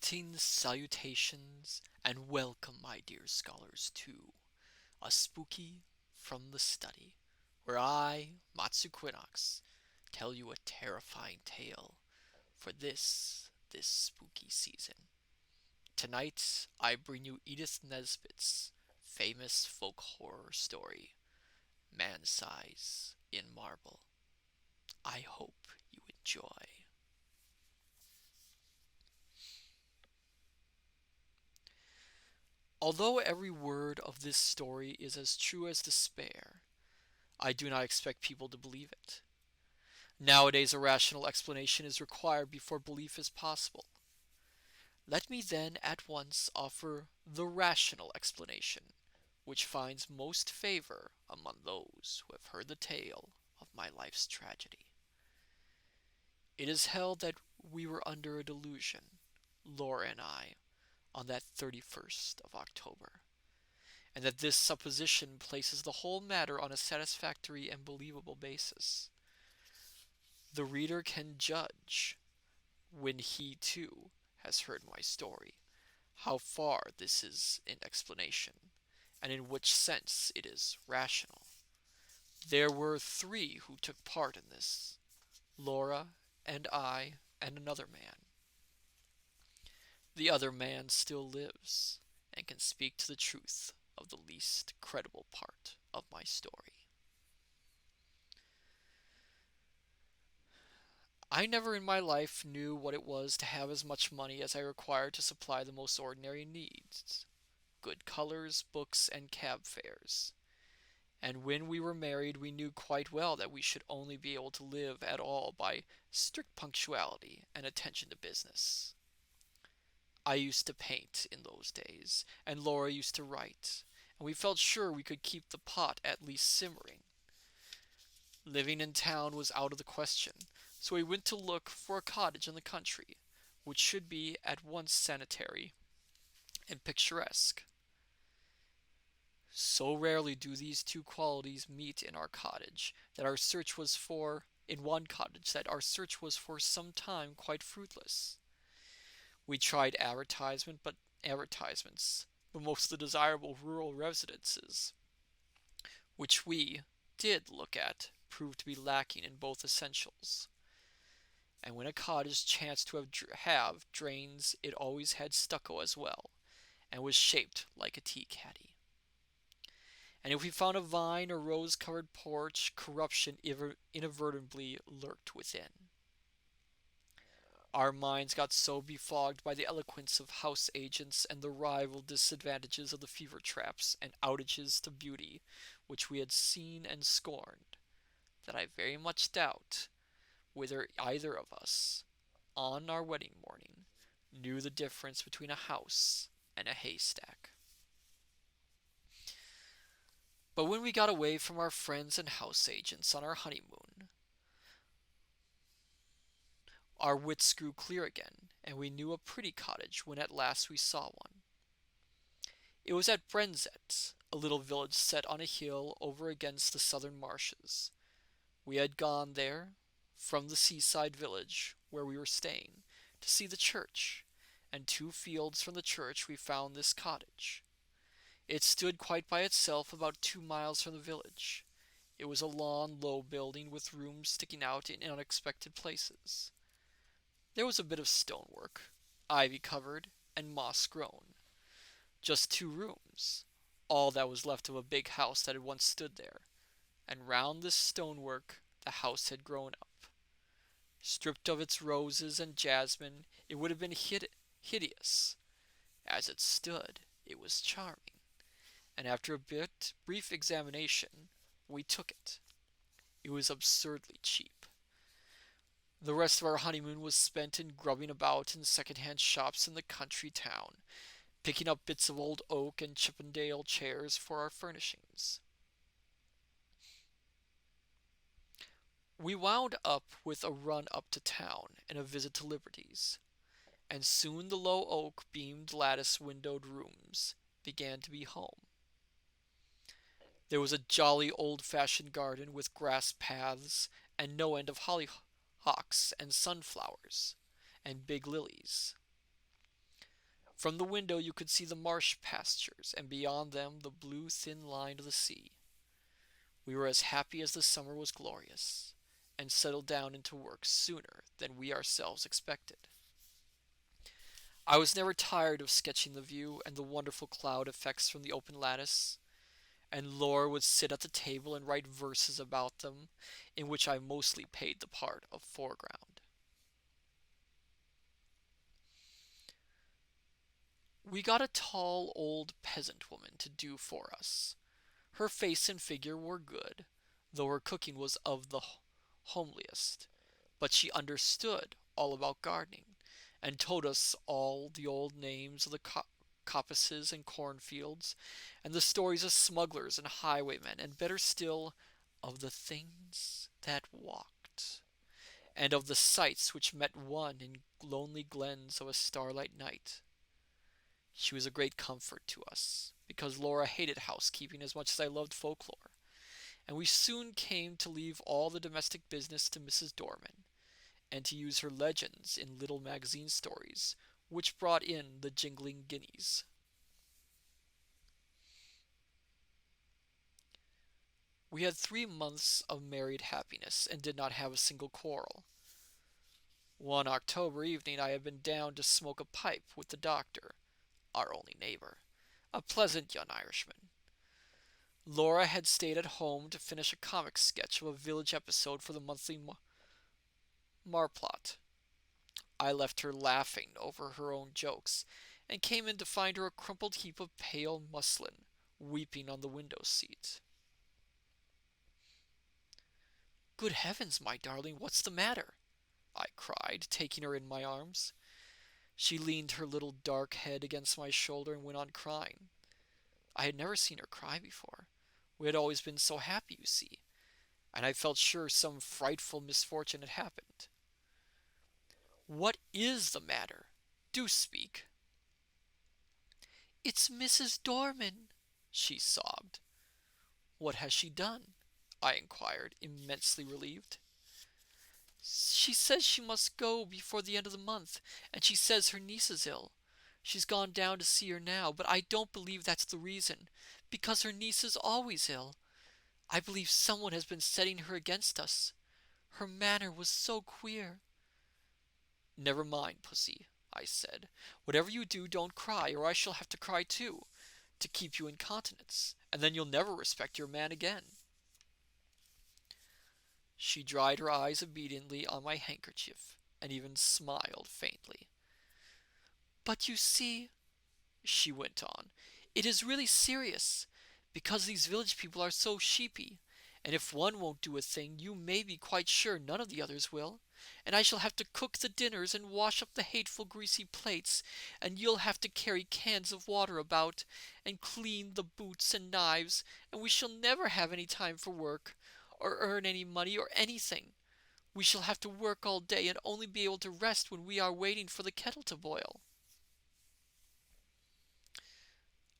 Greetings, salutations, and welcome, my dear scholars, to A Spooky from the Study, where I, Matsu Quinox, tell you a terrifying tale for this spooky season. Tonight, I bring you Edith Nesbit's famous folk horror story, Man Size in Marble. I hope you enjoy. Although every word of this story is as true as despair, I do not expect people to believe it. Nowadays, a rational explanation is required before belief is possible. Let me then at once offer the rational explanation, which finds most favor among those who have heard the tale of my life's tragedy. It is held that we were under a delusion, Laura and I, on that 31st of October, and that this supposition places the whole matter on a satisfactory and believable basis. The reader can judge, when he too has heard my story, how far this is in explanation, and in which sense it is rational. There were three who took part in this: Laura and I and another man. The other man still lives, and can speak to the truth of the least credible part of my story. I never in my life knew what it was to have as much money as I required to supply the most ordinary needs: good colors, books, and cab fares. And when we were married, we knew quite well that we should only be able to live at all by strict punctuality and attention to business. I used to paint in those days, and Laura used to write, and we felt sure we could keep the pot at least simmering. Living in town was out of the question, so we went to look for a cottage in the country, which should be at once sanitary and picturesque. So rarely do these two qualities meet in our cottage that our search was for in one cottage that our search was for some time quite fruitless. We tried advertisements, but most of the desirable rural residences which we did look at proved to be lacking in both essentials. And when a cottage chanced to have drains, it always had stucco as well, and was shaped like a tea caddy. And if we found a vine or rose-covered porch, corruption inadvertently lurked within. Our minds got so befogged by the eloquence of house agents and the rival disadvantages of the fever traps and outages to beauty which we had seen and scorned, that I very much doubt whether either of us, on our wedding morning, knew the difference between a house and a haystack. But when we got away from our friends and house agents on our honeymoon, our wits grew clear again, and we knew a pretty cottage when at last we saw one. It was at Brenzett, a little village set on a hill over against the southern marshes. We had gone there, from the seaside village where we were staying, to see the church, and 2 fields from the church we found this cottage. It stood quite by itself about 2 miles from the village. It was a long, low building with rooms sticking out in unexpected places. There was a bit of stonework, ivy-covered, and moss-grown. Just 2 rooms, all that was left of a big house that had once stood there, and round this stonework the house had grown up. Stripped of its roses and jasmine, it would have been hideous. As it stood, it was charming, and after a brief examination, we took it. It was absurdly cheap. The rest of our honeymoon was spent in grubbing about in second-hand shops in the country town, picking up bits of old oak and Chippendale chairs for our furnishings. We wound up with a run up to town and a visit to Liberty's, and soon the low oak-beamed lattice-windowed rooms began to be home. There was a jolly old-fashioned garden with grass paths and no end of hollyhocks and sunflowers and big lilies. From the window you could see the marsh pastures, and beyond them the blue thin line of the sea. We were as happy as the summer was glorious, and settled down into work sooner than we ourselves expected. I was never tired of sketching the view and the wonderful cloud effects from the open lattice, and Laura would sit at the table and write verses about them, in which I mostly played the part of foreground. We got a tall old peasant woman to do for us. Her face and figure were good, though her cooking was of the homeliest, but she understood all about gardening, and told us all the old names of the coppices and cornfields, and the stories of smugglers and highwaymen, and better still, of the things that walked, and of the sights which met one in lonely glens of a starlight night. She was a great comfort to us, because Laura hated housekeeping as much as I loved folklore, and we soon came to leave all the domestic business to Mrs. Dorman, and to use her legends in little magazine stories, which brought in the jingling guineas. We had 3 months of married happiness, and did not have a single quarrel. One October evening I had been down to smoke a pipe with the doctor, our only neighbor, a pleasant young Irishman. Laura had stayed at home to finish a comic sketch of a village episode for the monthly Marplot. I left her laughing over her own jokes, and came in to find her a crumpled heap of pale muslin, weeping on the window seat. "Good heavens, my darling, what's the matter?" I cried, taking her in my arms. She leaned her little dark head against my shoulder and went on crying. I had never seen her cry before. We had always been so happy, you see, and I felt sure some frightful misfortune had happened. "What is the matter? Do speak." "It's Mrs. Dorman," she sobbed. "What has she done?" I inquired, immensely relieved. "She says she must go before the end of the month, and she says her niece is ill. She's gone down to see her now, but I don't believe that's the reason, because her niece is always ill. I believe someone has been setting her against us. Her manner was so queer." "Never mind, Pussy," I said. "Whatever you do, don't cry, or I shall have to cry too, to keep you in countenance, and then you'll never respect your man again." She dried her eyes obediently on my handkerchief, and even smiled faintly. "But you see," she went on, "it is really serious, because these village people are so sheepy, and if one won't do a thing, you may be quite sure none of the others will, and I shall have to cook the dinners and wash up the hateful greasy plates, and you'll have to carry cans of water about, and clean the boots and knives, and we shall never have any time for work, or earn any money, or anything. We shall have to work all day, and only be able to rest when we are waiting for the kettle to boil."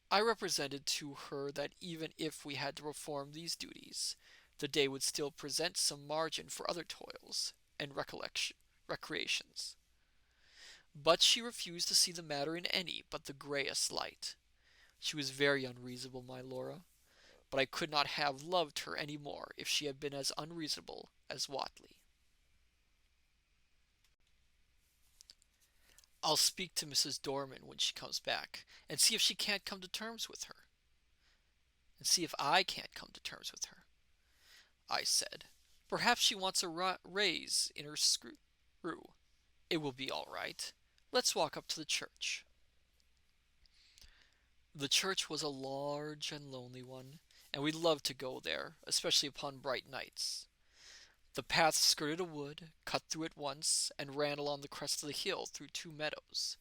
I represented to her that even if we had to perform these duties, the day would still present some margin for other toils and recreations. But she refused to see the matter in any but the grayest light. She was very unreasonable, my Laura, but I could not have loved her any more if she had been as unreasonable as Watley. "I'll speak to Mrs. Dorman when she comes back, and see if she can't come to terms with her, and see if I can't come to terms with her," I said. "Perhaps she wants a raise in her screw. It will be all right. Let's walk up to the church." The church was a large and lonely one, and we loved to go there, especially upon bright nights. The path skirted a wood, cut through it once, and ran along the crest of the hill through 2 meadows,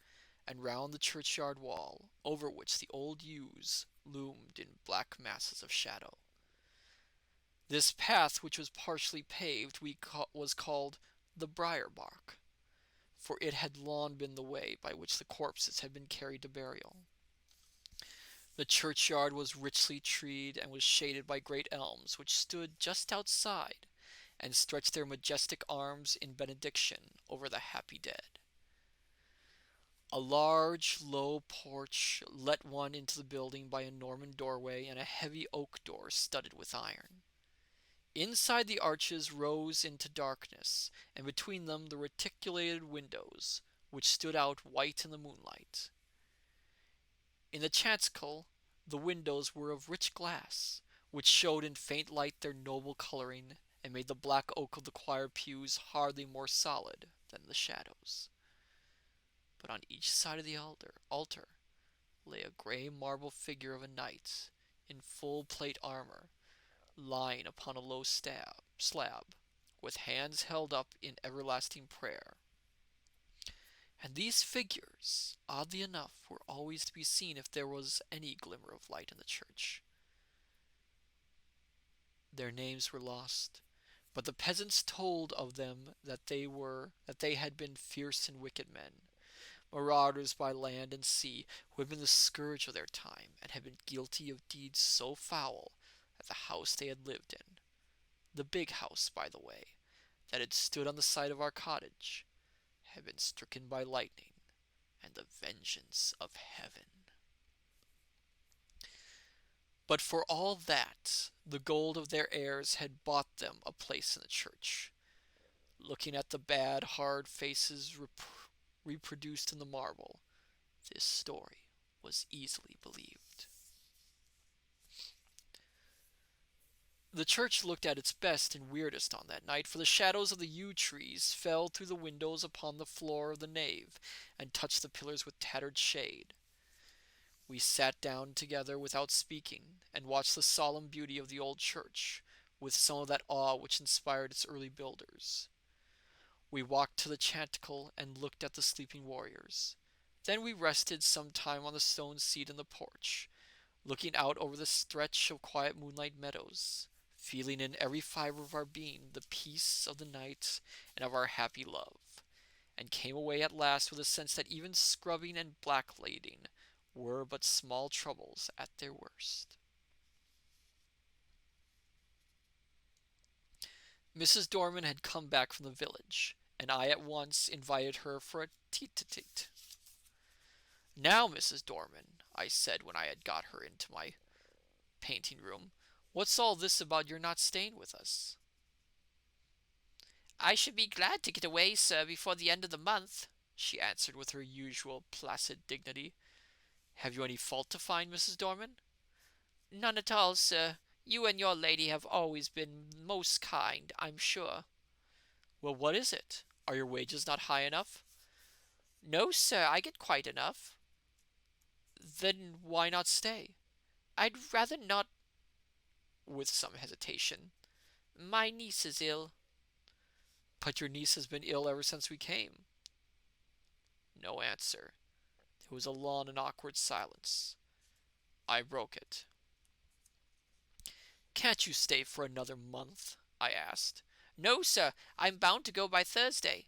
and round the churchyard wall, over which the old yews loomed in black masses of shadow. This path, which was partially paved, was called the Briar Bark, for it had long been the way by which the corpses had been carried to burial. The churchyard was richly treed, and was shaded by great elms, which stood just outside, and stretched their majestic arms in benediction over the happy dead. A large, low porch let one into the building by a Norman doorway and a heavy oak door studded with iron. Inside the arches rose into darkness, and between them the reticulated windows, which stood out white in the moonlight. In the chancel the windows were of rich glass, which showed in faint light their noble coloring, and made the black oak of the choir pews hardly more solid than the shadows. But on each side of the altar lay a gray marble figure of a knight in full plate armor, lying upon a low slab, with hands held up in everlasting prayer. And these figures, oddly enough, were always to be seen if there was any glimmer of light in the church. Their names were lost, but the peasants told of them that they had been fierce and wicked men, marauders by land and sea, who had been the scourge of their time, and had been guilty of deeds so foul that the house they had lived in, the big house, by the way, that had stood on the site of our cottage, had been stricken by lightning and the vengeance of heaven. But for all that, the gold of their heirs had bought them a place in the church. Looking at the bad, hard faces reproduced in the marble, this story was easily believed. The church looked at its best and weirdest on that night, for the shadows of the yew trees fell through the windows upon the floor of the nave, and touched the pillars with tattered shade. We sat down together without speaking, and watched the solemn beauty of the old church, with some of that awe which inspired its early builders. We walked to the chanticle and looked at the sleeping warriors. Then we rested some time on the stone seat in the porch, looking out over the stretch of quiet moonlight meadows, feeling in every fiber of our being the peace of the night and of our happy love, and came away at last with a sense that even scrubbing and blackleading were but small troubles at their worst. Mrs. Dorman had come back from the village, and I at once invited her for a tete-a-tete. "Now, Mrs. Dorman," I said when I had got her into my painting room, "what's all this about your not staying with us?" "I should be glad to get away, sir, before the end of the month," she answered with her usual placid dignity. "Have you any fault to find, Mrs. Dorman?" "None at all, sir. You and your lady have always been most kind, I'm sure." "Well, what is it? Are your wages not high enough?" "No, sir, I get quite enough." "Then why not stay?" "I'd rather not." With some hesitation. "My niece is ill." "But your niece has been ill ever since we came." No answer. There was a long and awkward silence. I broke it. "Can't you stay for another month?" I asked. "No, sir, I'm bound to go by Thursday."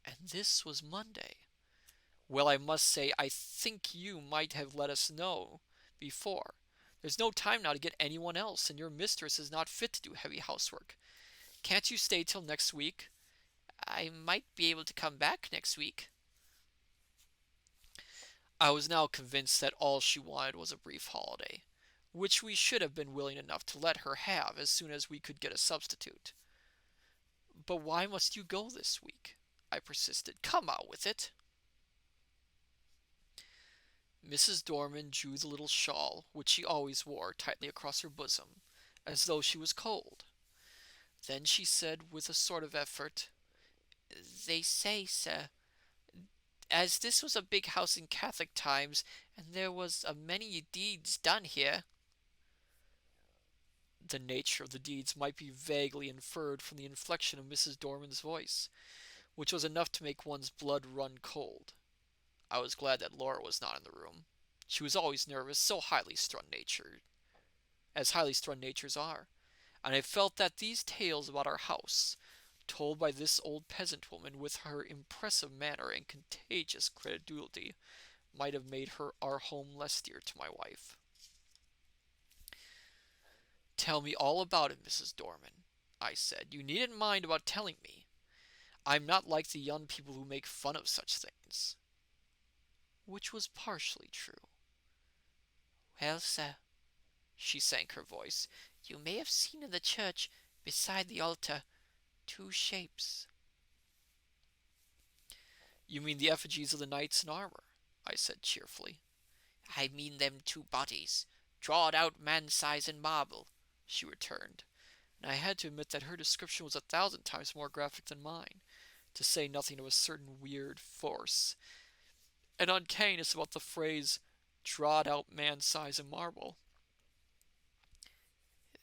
And this was Monday. Well, I must say, I think you might have let us know before. There's no time now to get anyone else, and your mistress is not fit to do heavy housework. Can't you stay till next week?" "I might be able to come back next week." I was now convinced that all she wanted was a brief holiday, which we should have been willing enough to let her have as soon as we could get a substitute. "But why must you go this week?" I persisted. "Come out with it." Mrs. Dorman drew the little shawl, which she always wore, tightly across her bosom, as though she was cold. Then she said with a sort of effort, "They say, sir, as this was a big house in Catholic times, and there was a many deeds done here." The nature of the deeds might be vaguely inferred from the inflection of Mrs. Dorman's voice, which was enough to make one's blood run cold. I was glad that Laura was not in the room. She was always nervous, as highly strung natures are, and I felt that these tales about our house, told by this old peasant woman with her impressive manner and contagious credulity, might have made our home less dear to my wife. "Tell me all about it, Mrs. Dorman," I said. "You needn't mind about telling me. I'm not like the young people who make fun of such things." which was partially true. Well, sir, she sank her voice, you may have seen in the church, beside the altar, two shapes. You mean the effigies of the knights in armor? I said cheerfully. I mean them two bodies, drawed out man-size in marble, she returned, And I had to admit that her description was 1,000 times more graphic than mine, to say nothing of a certain weird force and uncanniness about the phrase drawed out man size in marble.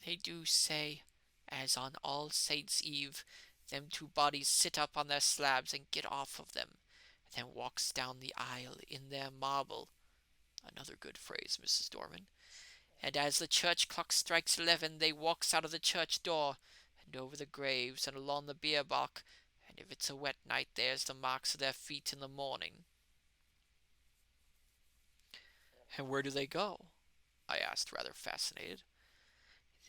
They do say, as on All Saints' Eve, them two bodies sit up on their slabs and get off of them, and then walks down the aisle in their marble. Another good phrase, Mrs. Dorman. And as the church clock strikes 11, they walks out of the church door, and over the graves, and along the bier balk, and if it's a wet night, there's the marks of their feet in the morning. And where do they go? I asked, rather fascinated.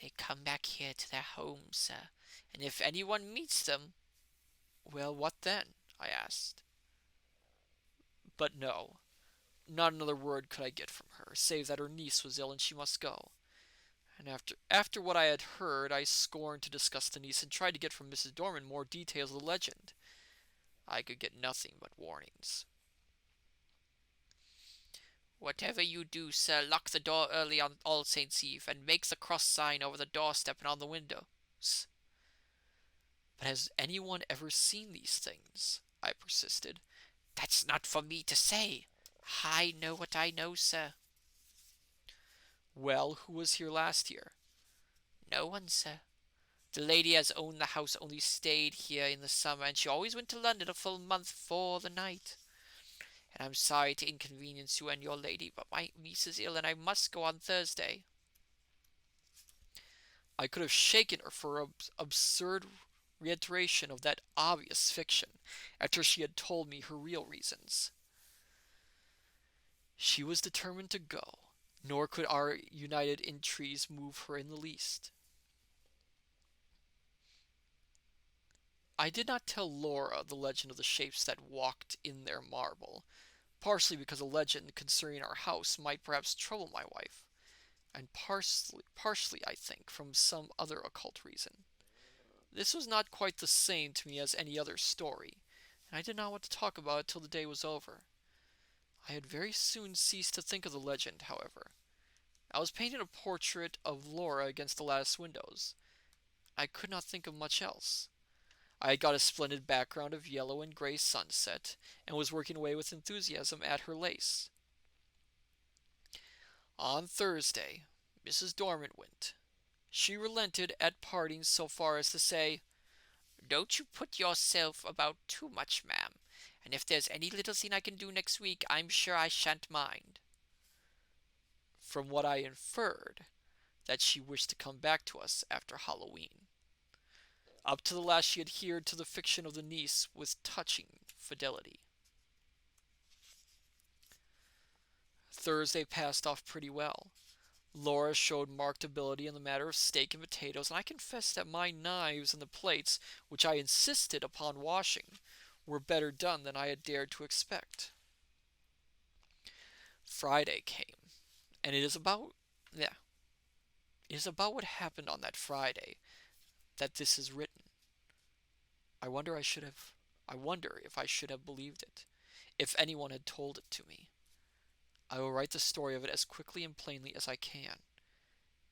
They come back here to their homes, sir, and if anyone meets them, Well, what then? I asked. But no, not another word could I get from her, save that her niece was ill and she must go. And after what I had heard, I scorned to discuss the niece and tried to get from Mrs. Dorman more details of the legend. I could get nothing but warnings. whatever you do, sir, lock the door early on All Saints' Eve, and make the cross sign over the doorstep and on the windows. But has anyone ever seen these things? I persisted. That's not for me to say. I know what I know, sir. Well, who was here last year? No one, sir. The lady as owned the house only stayed here in the summer, and she always went to London a full month for the night. And I'm sorry to inconvenience you and your lady, but my niece is ill, and I must go on Thursday. I could have shaken her for her absurd reiteration of that obvious fiction after she had told me her real reasons. She was determined to go, nor could our united entreaties move her in the least. I did not tell Laura the legend of the shapes that walked in their marble, partially because a legend concerning our house might perhaps trouble my wife, and partially, I think, from some other occult reason. This was not quite the same to me as any other story, and I did not want to talk about it till the day was over. I had very soon ceased to think of the legend, however. I was painting a portrait of Laura against the lattice windows. I could not think of much else. I had got a splendid background of yellow and gray sunset, and was working away with enthusiasm at her lace. On Thursday, Mrs. Dorman went. She relented at parting so far as to say, Don't you put yourself about too much, ma'am, and if there's any little thing I can do next week, I'm sure I shan't mind. from what I inferred, that she wished to come back to us after Halloween. Up to the last she adhered to the fiction of the niece with touching fidelity. Thursday passed off pretty well. Laura showed marked ability in the matter of steak and potatoes, and I confess that my knives and the plates, which I insisted upon washing, were better done than I had dared to expect. Friday came, and it is about what happened on that Friday that this is written. I wonder if I should have believed it, if anyone had told it to me. I will write the story of it as quickly and plainly as I can.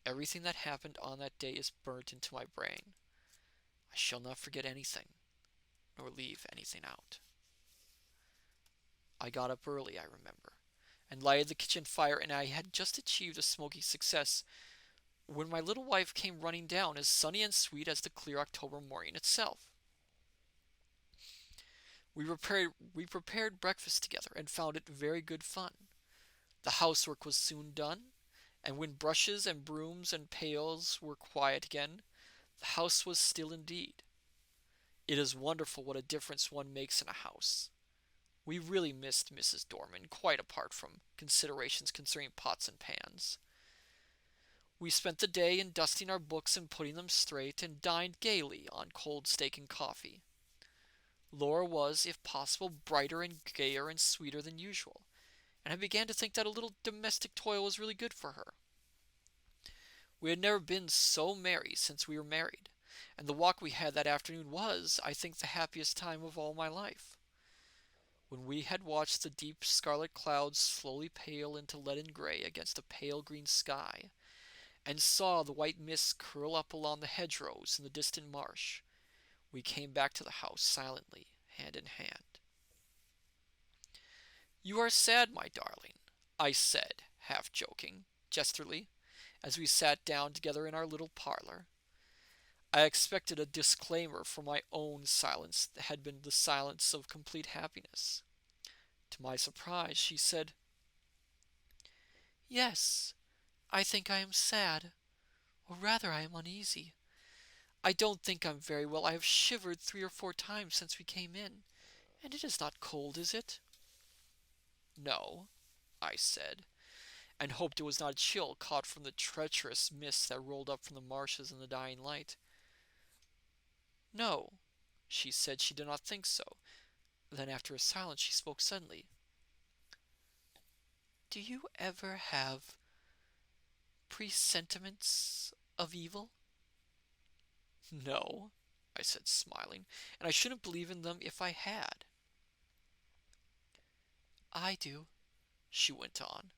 Everything that happened on that day is burnt into my brain. I shall not forget anything, nor leave anything out. I got up early, I remember, and lighted the kitchen fire, and I had just achieved a smoky success when my little wife came running down, as sunny and sweet as the clear October morning itself. We prepared breakfast together, and found it very good fun. The housework was soon done, and when brushes and brooms and pails were quiet again, the house was still indeed. It is wonderful what a difference one makes in a house. We really missed Mrs. Dorman, quite apart from considerations concerning pots and pans. We spent the day in dusting our books and putting them straight, and dined gaily on cold steak and coffee. Laura was, if possible, brighter and gayer and sweeter than usual, and I began to think that a little domestic toil was really good for her. We had never been so merry since we were married, and the walk we had that afternoon was, I think, the happiest time of all my life. When we had watched the deep scarlet clouds slowly pale into leaden gray against a pale green sky, and saw the white mists curl up along the hedgerows in the distant marsh, we came back to the house silently, hand in hand. "You are sad, my darling," I said, half joking, jesterly, as we sat down together in our little parlor. I expected a disclaimer, for my own silence had been the silence of complete happiness. To my surprise, she said, "Yes, I think I am sad, or rather I am uneasy. I don't think I'm very well. I have shivered 3 or 4 times since we came in, and it is not cold, is it?" "No," I said, and hoped it was not a chill caught from the treacherous mist that rolled up from the marshes in the dying light. "No," she said she did not think so. Then after a silence she spoke suddenly. "Do you ever have presentiments of evil?" "No," I said, smiling, "and I shouldn't believe in them if I had." "I do," she went on.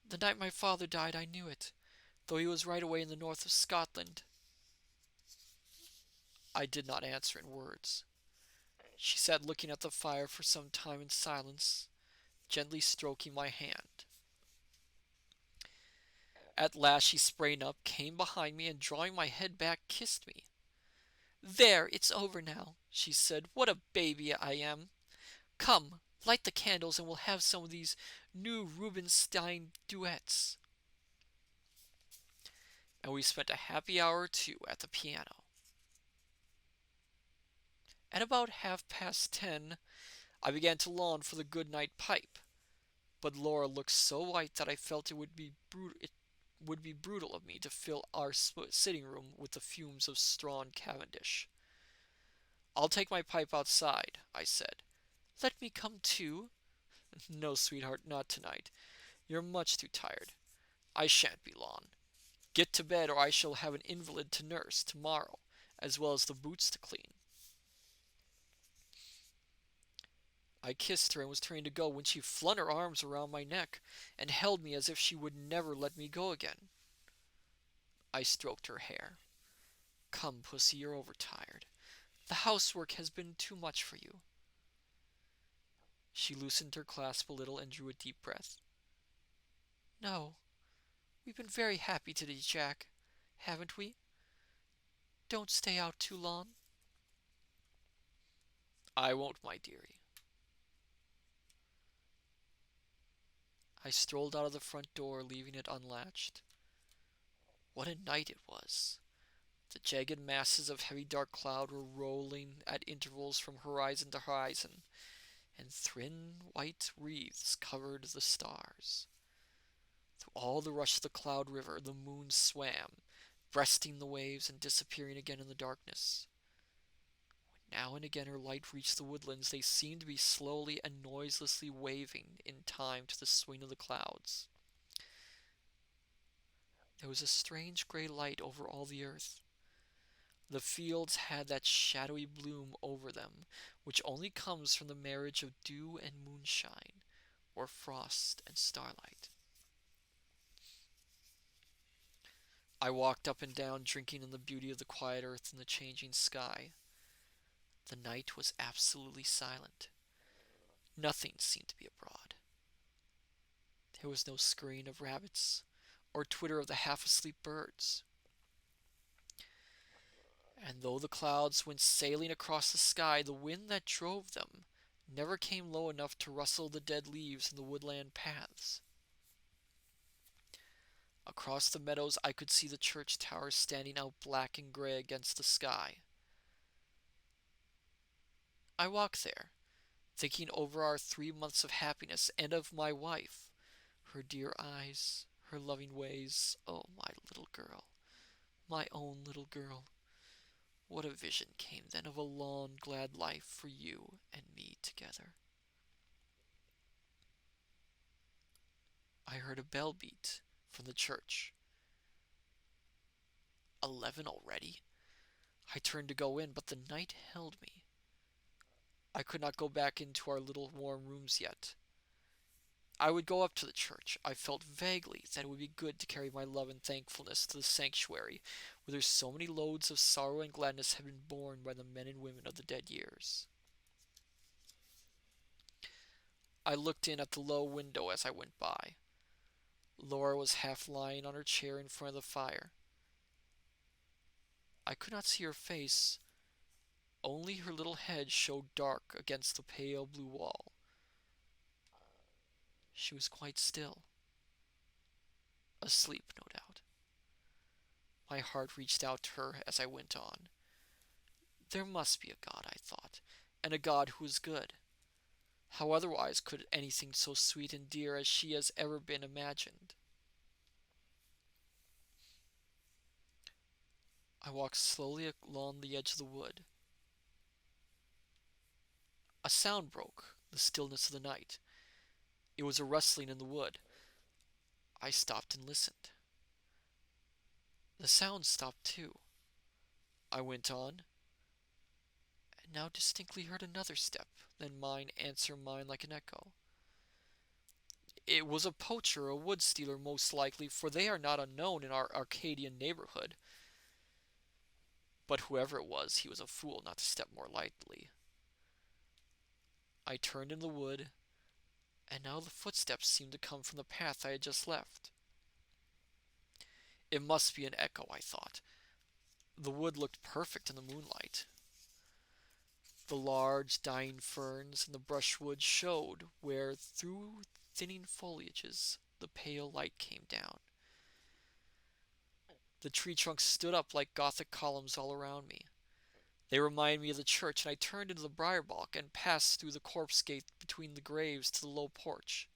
"The night my father died I knew it, though he was right away in the north of Scotland." I did not answer in words. She sat looking at the fire for some time in silence, gently stroking my hand. At last she sprang up, came behind me, and drawing my head back, kissed me. "There, it's over now," she said. "What a baby I am! Come, light the candles, and we'll have some of these new Rubinstein duets." And we spent a happy hour or two at the piano. At about 10:30, I began to long for the good night pipe, but Laura looked so white that I felt it would be brutal of me to fill our sitting room with the fumes of strong Cavendish. "I'll take my pipe outside," I said. "Let me come too." "No, sweetheart, not tonight. You're much too tired. I shan't be long. Get to bed, or I shall have an invalid to nurse tomorrow, as well as the boots to clean." I kissed her and was turning to go when she flung her arms around my neck and held me as if she would never let me go again. I stroked her hair. "Come, pussy, you're overtired. The housework has been too much for you." She loosened her clasp a little and drew a deep breath. "No, we've been very happy today, Jack, haven't we? Don't stay out too long." "I won't, my dearie." I strolled out of the front door, leaving it unlatched. What a night it was! The jagged masses of heavy dark cloud were rolling at intervals from horizon to horizon, and thin white wreaths covered the stars. Through all the rush of the cloud river the moon swam, breasting the waves and disappearing again in the darkness. When now and again her light reached the woodlands, they seemed to be slowly and noiselessly waving in time to the swing of the clouds. There was a strange gray light over all the earth. The fields had that shadowy bloom over them which only comes from the marriage of dew and moonshine, or frost and starlight. I walked up and down, drinking in the beauty of the quiet earth and the changing sky. The night was absolutely silent. Nothing seemed to be abroad. There was no scurrying of rabbits or twitter of the half-asleep birds. And though the clouds went sailing across the sky, the wind that drove them never came low enough to rustle the dead leaves in the woodland paths. Across the meadows I could see the church towers standing out black and gray against the sky. I walked there, thinking over our 3 months of happiness and of my wife, her dear eyes, her loving ways. Oh, my little girl, my own little girl. What a vision came then of a long, glad life for you and me together. heard a bell beat from the church. 11 already? I turned to go in, but the night held me. I could not go back into our little warm rooms yet. I would go up to the church. I felt vaguely that it would be good to carry my love and thankfulness to the sanctuary where so many loads of sorrow and gladness had been borne by the men and women of the dead years. I looked in at the low window as I went by. Laura was half lying on her chair in front of the fire. I could not see her face, only her little head showed dark against the pale blue wall. She was quite still. Asleep, no doubt. My heart reached out to her as I went on. There must be a God, I thought, and a God who is good. How otherwise could anything so sweet and dear as she has ever been imagined? I walked slowly along the edge of the wood. A sound broke the stillness of the night. It was a rustling in the wood. I stopped and listened. The sound stopped too. I went on, and now distinctly heard another step, then mine answer mine like an echo. It was a poacher, a wood stealer most likely, for they are not unknown in our Arcadian neighborhood. But whoever it was, he was a fool not to step more lightly. I turned in the wood, and now the footsteps seemed to come from the path I had just left. It must be an echo, I thought. The wood looked perfect in the moonlight. The large, dying ferns and the brushwood showed where, through thinning foliages, the pale light came down. The tree trunks stood up like Gothic columns all around me. They reminded me of the church, and I turned into the briar balk and passed through the corpse gate between the graves to the low porch.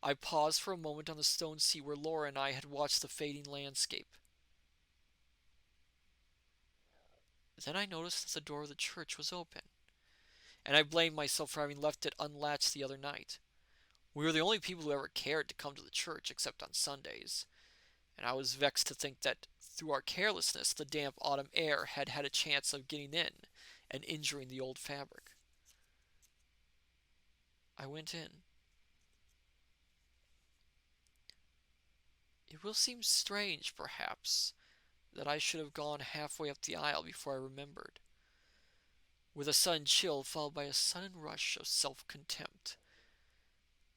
I paused for a moment on the stone seat where Laura and I had watched the fading landscape. Then I noticed that the door of the church was open, and I blamed myself for having left it unlatched the other night. We were the only people who ever cared to come to the church except on Sundays, and I was vexed to think that through our carelessness the damp autumn air had had a chance of getting in and injuring the old fabric. I went in. It will seem strange, perhaps, that I should have gone halfway up the aisle before I remembered, with a sudden chill followed by a sudden rush of self-contempt,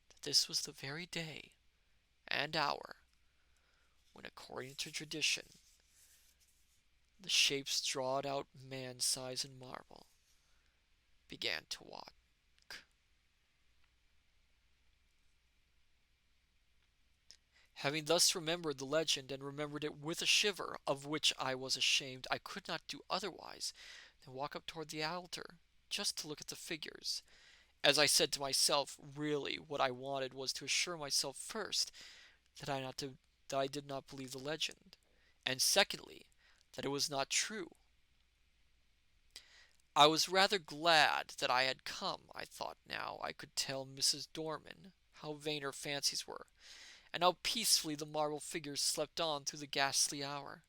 that this was the very day and hour when, according to tradition, the shapes drawed out man-size in marble began to walk. Having thus remembered the legend and remembered it with a shiver of which I was ashamed, I could not do otherwise than walk up toward the altar just to look at the figures. As I said to myself, really what I wanted was to assure myself first that I did not believe the legend, and secondly, that it was not true. I was rather glad that I had come. I thought now I could tell Mrs. Dorman how vain her fancies were, and how peacefully the marble figures slept on through the ghastly hour.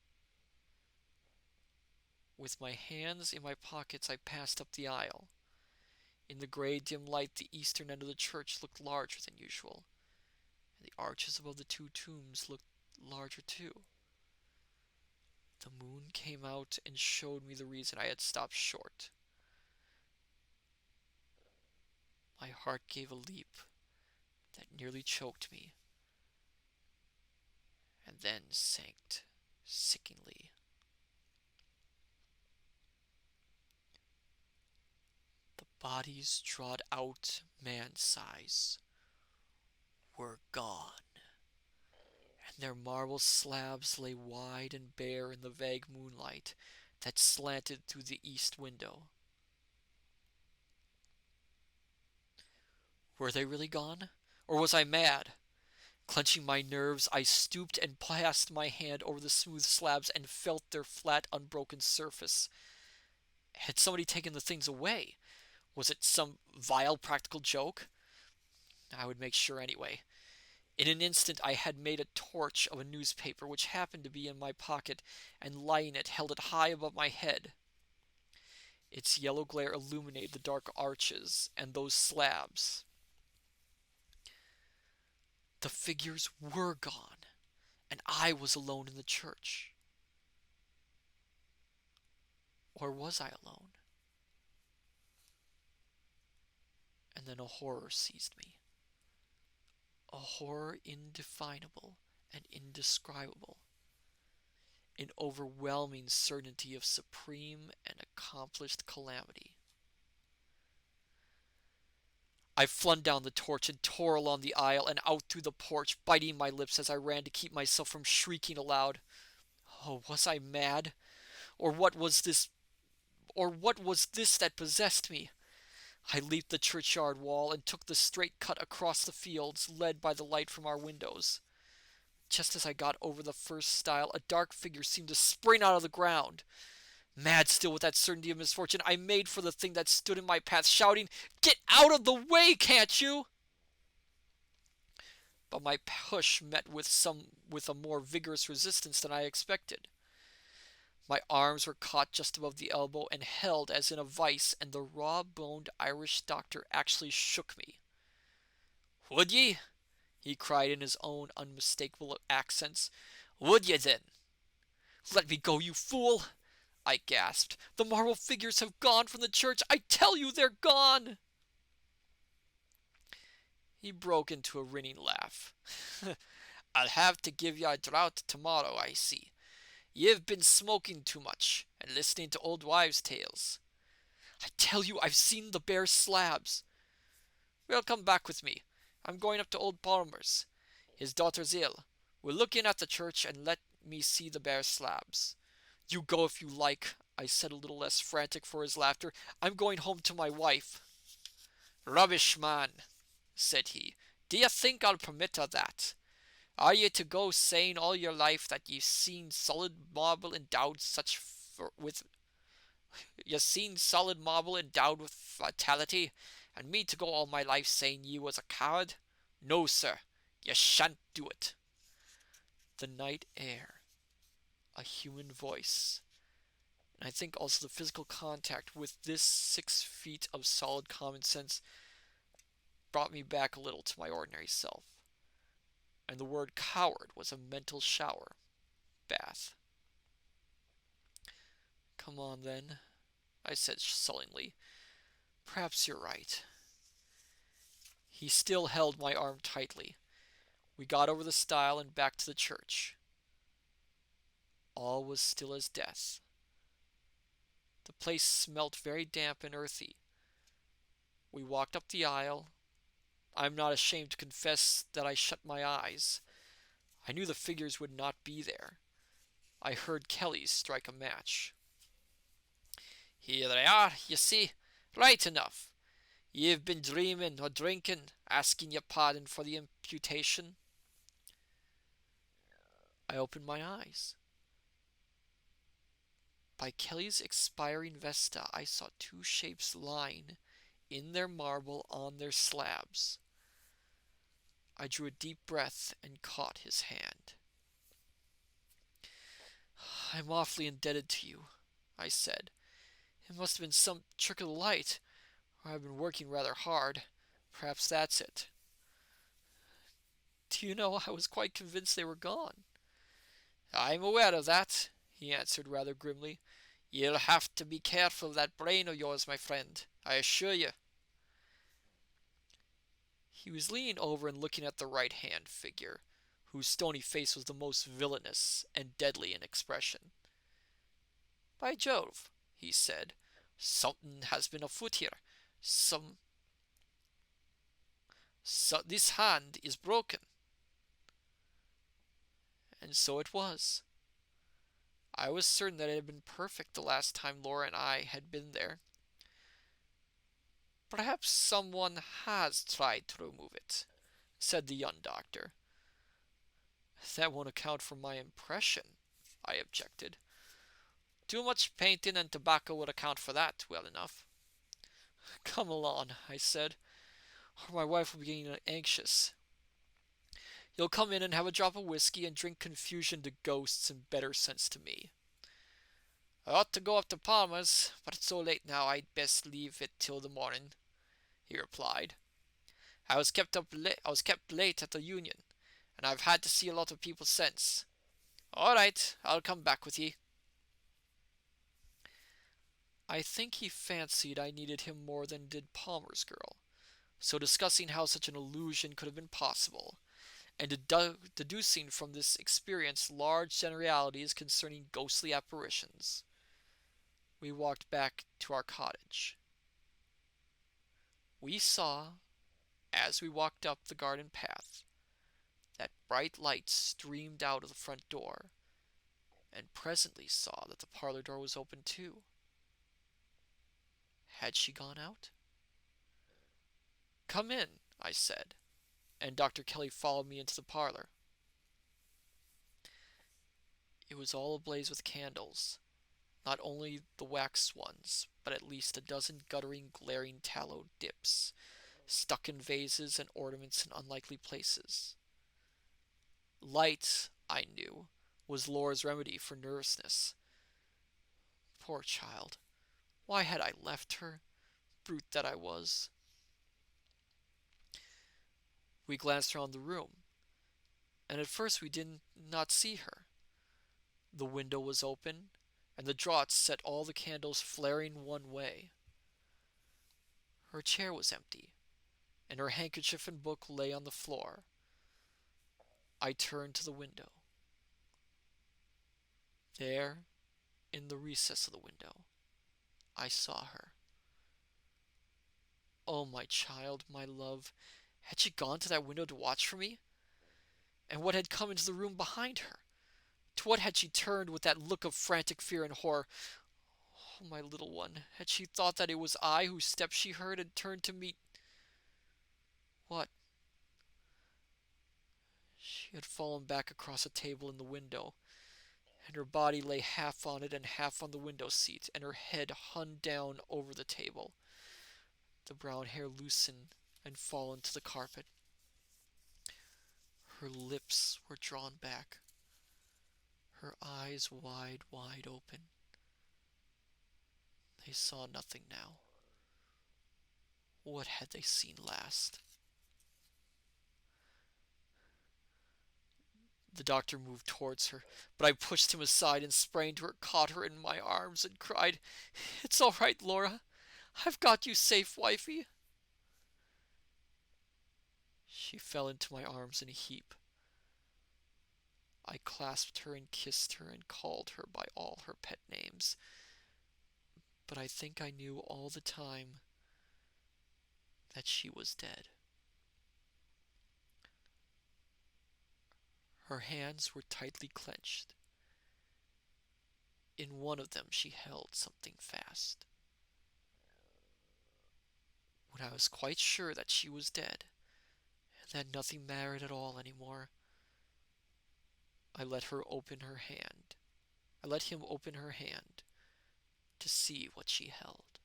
With my hands in my pockets I passed up the aisle. In the grey dim light the eastern end of the church looked larger than usual, and the arches above the two tombs looked larger too. The moon came out and showed me the reason I had stopped short. My heart gave a leap that nearly choked me, and then sank sickeningly. The bodies drawed out man-size were gone, and their marble slabs lay wide and bare in the vague moonlight that slanted through the east window. Were they really gone? Or was I mad? Clenching my nerves, I stooped and passed my hand over the smooth slabs and felt their flat, unbroken surface. Had somebody taken the things away? Was it some vile practical joke? I would make sure anyway. In an instant I had made a torch of a newspaper which happened to be in my pocket, and lighting it, held it high above my head. Its yellow glare illuminated the dark arches and those slabs. The figures were gone, and I was alone in the church. Or was I alone? And then a horror seized me. A horror indefinable and indescribable. An overwhelming certainty of supreme and accomplished calamity. I flung down the torch and tore along the aisle and out through the porch, biting my lips as I ran to keep myself from shrieking aloud. Oh, was I mad? Or what was this that possessed me? I leaped the churchyard wall and took the straight cut across the fields, led by the light from our windows. Just as I got over the first stile, a dark figure seemed to spring out of the ground. Mad still with that certainty of misfortune, I made for the thing that stood in my path, shouting, "Get out of the way, can't you?" But my push met with a more vigorous resistance than I expected. My arms were caught just above the elbow and held as in a vice, and the raw-boned Irish doctor actually shook me. "Would ye?" he cried in his own unmistakable accents. "Would ye, then?" "Let me go, you fool!" I gasped. "The marble figures have gone from the church. I tell you they're gone!" He broke into a ringing laugh. "I'll have to give you a draught tomorrow, I see. You've been smoking too much and listening to old wives' tales. I tell you I've seen the bare slabs." "Well, come back with me. I'm going up to old Palmer's. His daughter's ill. We'll look in at the church and let me see the bare slabs." "You go if you like," I said, a little less frantic for his laughter. "I'm going home to my wife." "Rubbish, man," said he. "D'ye think I'll permit of that? Are ye to go saying all your life that ye've seen solid marble endowed with vitality, and me to go all my life saying ye was a coward? No, sir, ye shan't do it." The night air, a human voice, and I think also the physical contact with this 6 feet of solid common sense brought me back a little to my ordinary self, and the word coward was a mental shower bath. "Come on, then," I said sullenly. "Perhaps you're right." He still held my arm tightly. We got over the stile and back to the church. All was still as death. The place smelt very damp and earthy. We walked up the aisle. I am not ashamed to confess that I shut my eyes. I knew the figures would not be there. I heard Kelly strike a match. "Here they are, you see, right enough. You've been dreaming or drinking, asking your pardon for the imputation." I opened my eyes. By Kelly's expiring vesta I saw two shapes lying in their marble on their slabs. I drew a deep breath and caught his hand. "I'm awfully indebted to you," I said. "It must have been some trick of the light, or I've been working rather hard. Perhaps that's it." "Do you know, I was quite convinced they were gone." "I'm aware of that," he answered rather grimly. "You'll have to be careful of that brain of yours, my friend, I assure you." He was leaning over and looking at the right-hand figure, whose stony face was the most villainous and deadly in expression. "By Jove," he said, "something has been afoot here. This hand is broken." And so it was. I was certain that it had been perfect the last time Laura and I had been there. "Perhaps someone has tried to remove it," said the young doctor. "That won't account for my impression," I objected. "Too much painting and tobacco would account for that well enough." "Come along," I said. or my wife will be getting anxious. You'll come in and have a drop of whiskey and drink confusion to ghosts and better sense to me. I ought to go up to Palmer's, but it's so late now I'd best leave it till the morning, he replied. I was kept late at the Union, and I've had to see a lot of people since. All right, I'll come back with ye. I think he fancied I needed him more than did Palmer's girl, so discussing how such an illusion could have been possible, and deducing from this experience large generalities concerning ghostly apparitions, we walked back to our cottage. We saw, as we walked up the garden path, that bright light streamed out of the front door, and presently saw that the parlor door was open too. Had she gone out? Come in, I said, and Dr. Kelly followed me into the parlor. It was all ablaze with candles, not only the wax ones, but at least a dozen guttering, glaring tallow dips, stuck in vases and ornaments in unlikely places. Light, I knew, was Laura's remedy for nervousness. Poor child. Why had I left her? Brute that I was. We glanced around the room, and at first we did not see her. The window was open, and the draughts set all the candles flaring one way. Her chair was empty, and her handkerchief and book lay on the floor. I turned to the window. There, in the recess of the window, I saw her. Oh, my child, my love, had she gone to that window to watch for me? And what had come into the room behind her? To what had she turned with that look of frantic fear and horror? Oh, my little one, had she thought that it was I whose steps she heard and turned to meet... What? She had fallen back across a table in the window, and her body lay half on it and half on the window seat, and her head hung down over the table, the brown hair loosened and fallen to the carpet. Her lips were drawn back, her eyes wide, wide open. They saw nothing now. What had they seen last? The doctor moved towards her, but I pushed him aside and sprang to her, caught her in my arms, and cried, "It's all right, Laura. I've got you safe, wifey." She fell into my arms in a heap. I clasped her and kissed her and called her by all her pet names, but I think I knew all the time that she was dead. Her hands were tightly clenched. In one of them she held something fast. When I was quite sure that she was dead, and that nothing mattered at all any more, I let him open her hand to see what she held.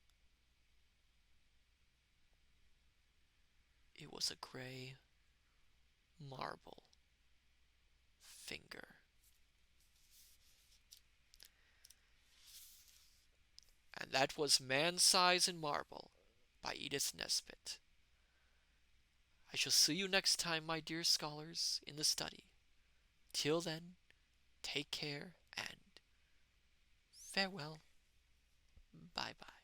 It was a gray marble finger. And that was Man Size in Marble by Edith Nesbit. I shall see you next time, my dear scholars, in the study. Till then, take care and farewell. Bye-bye.